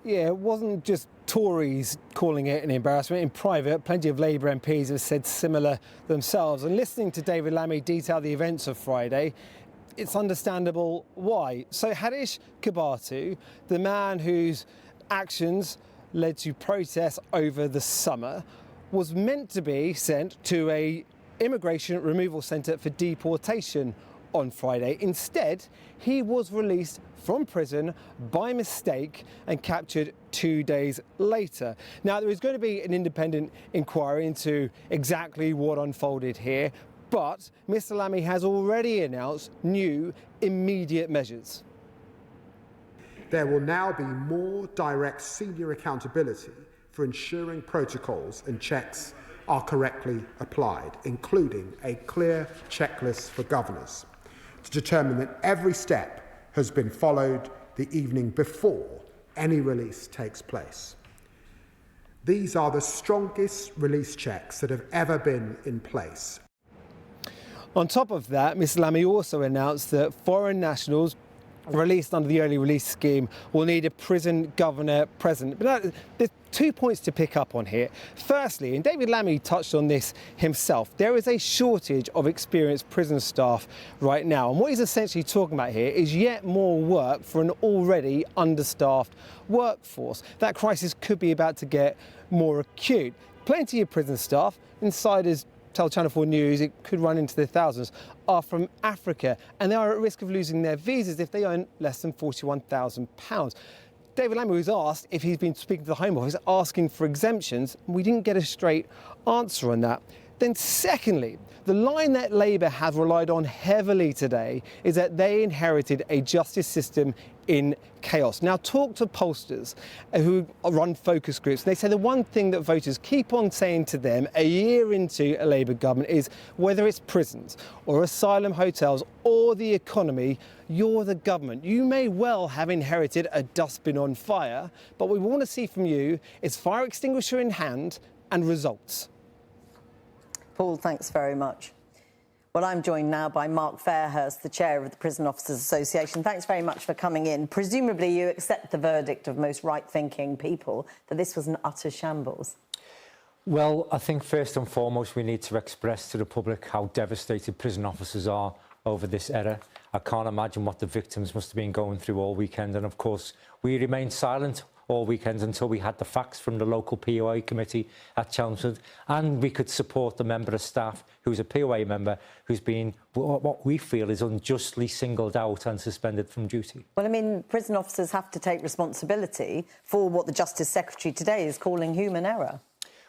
Yeah, it wasn't just Tories calling it an embarrassment. In private, plenty of Labour MPs have said similar themselves. And listening to David Lammy detail the events of Friday, it's understandable why. So Hadish Kabatu, the man whose actions led to protests over the summer, was meant to be sent to a immigration removal centre for deportation on Friday. Instead, he was released from prison by mistake and captured 2 days later. Now, there is going to be an independent inquiry into exactly what unfolded here, but Mr. Lammy has already announced new immediate measures. There will now be more direct senior accountability for ensuring protocols and checks are correctly applied, including a clear checklist for governors to determine that every step has been followed the evening before any release takes place. These are the strongest release checks that have ever been in place. On top of that, Mr. Lammy also announced that foreign nationals released under the early release scheme will need a prison governor present. But there's 2 points to pick up on here. Firstly, and David Lammy touched on this himself, there is a shortage of experienced prison staff right now. And what he's essentially talking about here is yet more work for an already understaffed workforce. That crisis could be about to get more acute. Plenty of prison staff, insiders tell Channel 4 News it could run into the thousands, are from Africa, and they are at risk of losing their visas if they earn less than £41,000. David Lammy was asked if he's been speaking to the Home Office asking for exemptions. We didn't get a straight answer on that. Then secondly, the line that Labour have relied on heavily today is that they inherited a justice system in chaos. Now, talk to pollsters who run focus groups. They say the one thing that voters keep on saying to them a year into a Labour government is whether it's prisons or asylum hotels or the economy, you're the government. You may well have inherited a dustbin on fire, but what we want to see from you is fire extinguisher in hand and results. Paul, thanks very much. Well, I'm joined now by Mark Fairhurst, the chair of the Prison Officers Association. Thanks very much for coming in. Presumably you accept the verdict of most right-thinking people that this was an utter shambles. Well, I think first and foremost we need to express to the public how devastated prison officers are over this error. I can't imagine what the victims must have been going through all weekend, and of course we remained silent all weekend until we had the facts from the local POA committee at Chelmsford, and we could support the member of staff who's a POA member who's been what we feel is unjustly singled out and suspended from duty. Well, I mean, prison officers have to take responsibility for what the Justice Secretary today is calling human error.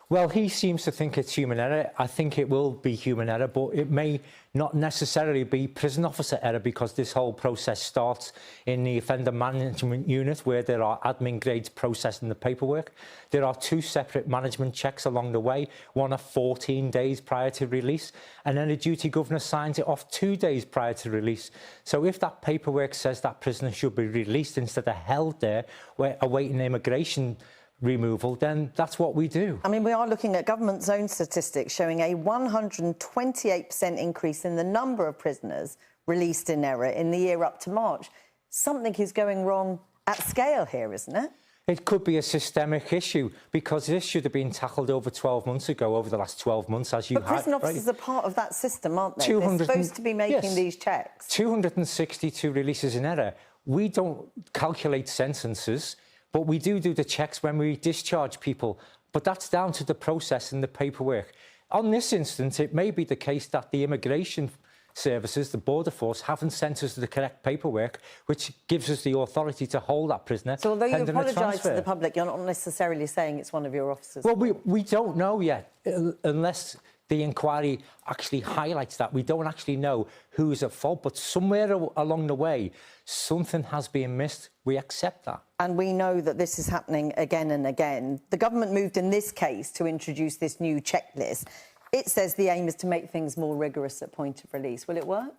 Well, he seems to think it's human error. I think it will be human error, but it may not necessarily be prison officer error, because this whole process starts in the offender management unit, where there are admin grades processing the paperwork. There are 2 separate management checks along the way, one at 14 days prior to release, and then a duty governor signs it off 2 days prior to release. So if that paperwork says that prisoner should be released instead of held there, awaiting immigration removal, then that's what we do. I mean, we are looking at government's own statistics showing a 128% increase in the number of prisoners released in error in the year up to March. Something is going wrong at scale here, isn't it? It could be a systemic issue, because this should have been tackled over 12 months ago, over the last 12 months, as you had. But prison officers are part of that system, aren't they? They're supposed to be making these checks. 262 releases in error. We don't calculate sentences, but we do the checks when we discharge people. But that's down to the process and the paperwork. On this instance, it may be the case that the immigration services, the border force, haven't sent us the correct paperwork, which gives us the authority to hold that prisoner. So although you apologise to the public, you're not necessarily saying it's one of your officers? Well, we don't know yet, unless the inquiry actually highlights that. We don't actually know who's at fault, but somewhere along the way, something has been missed. We accept that. And we know that this is happening again and again. The government moved in this case to introduce this new checklist. It says the aim is to make things more rigorous at point of release. Will it work?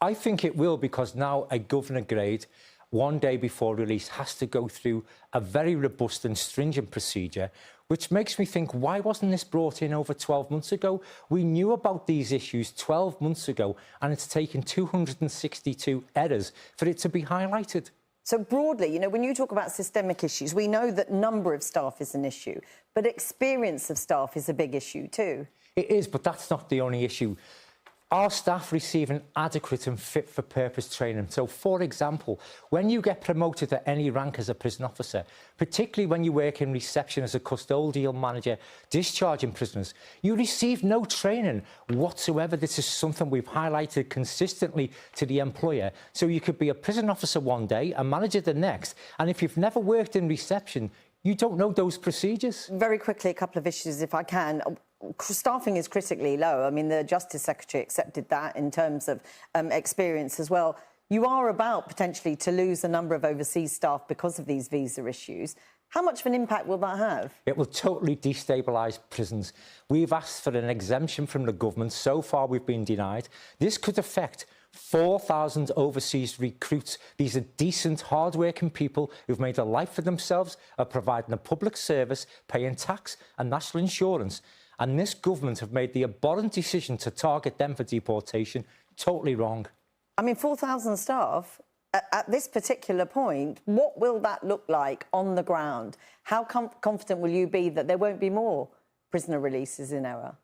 I think it will, because now a governor grade 1 day before release has to go through a very robust and stringent procedure, which makes me think, why wasn't this brought in over 12 months ago? We knew about these issues 12 months ago, and it's taken 262 errors for it to be highlighted. So broadly, you know, when you talk about systemic issues, we know that number of staff is an issue, but experience of staff is a big issue too. It is, but that's not the only issue. Are staff receiving adequate and fit-for-purpose training? So, for example, when you get promoted to any rank as a prison officer, particularly when you work in reception as a custodial manager discharging prisoners, you receive no training whatsoever. This is something we've highlighted consistently to the employer. So you could be a prison officer one day, a manager the next, and if you've never worked in reception, you don't know those procedures. Very quickly, a couple of issues, if I can. Staffing is critically low. I mean, the Justice Secretary accepted that in terms of experience as well. You are about potentially to lose a number of overseas staff because of these visa issues. How much of an impact will that have? It will totally destabilise prisons. We've asked for an exemption from the government. So far, we've been denied. This could affect 4,000 overseas recruits. These are decent, hard-working people who've made a life for themselves, are providing a public service, paying tax and national insurance. And this government have made the abhorrent decision to target them for deportation. Totally wrong. I mean, 4,000 staff, at this particular point, what will that look like on the ground? How confident will you be that there won't be more prisoner releases in error?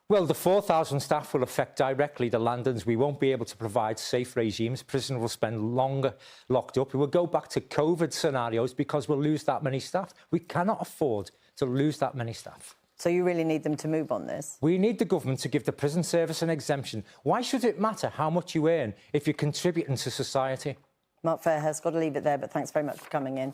Well, the 4,000 staff will affect directly the landings. We won't be able to provide safe regimes. Prisoners will spend longer locked up. We will go back to COVID scenarios because we'll lose that many staff. We cannot afford to lose that many staff. So you really need them to move on this? We need the government to give the prison service an exemption. Why should it matter how much you earn if you're contributing to society? Mark Fairhurst, got to leave it there, but thanks very much for coming in.